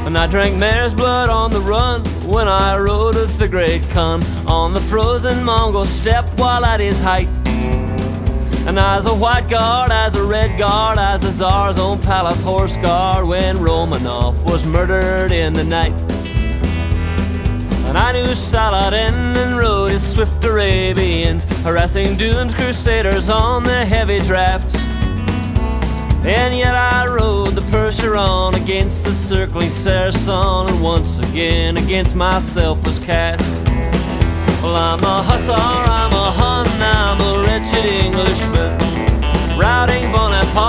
And I drank mare's blood on the run when I rode with the great Khan on the frozen Mongol steppe while at his height. And as a white guard, as a red guard, as the Tsar's own palace horse guard when Romanov was murdered in the night. And I knew Saladin and rode his swift Arabians, harassing Dune's crusaders on the heavy drafts. And yet I rode the Percheron against the circling Saracen, and once again against myself was cast. Well, I'm a hussar, I'm a Hun, I'm a wretched Englishman, routing Bonaparte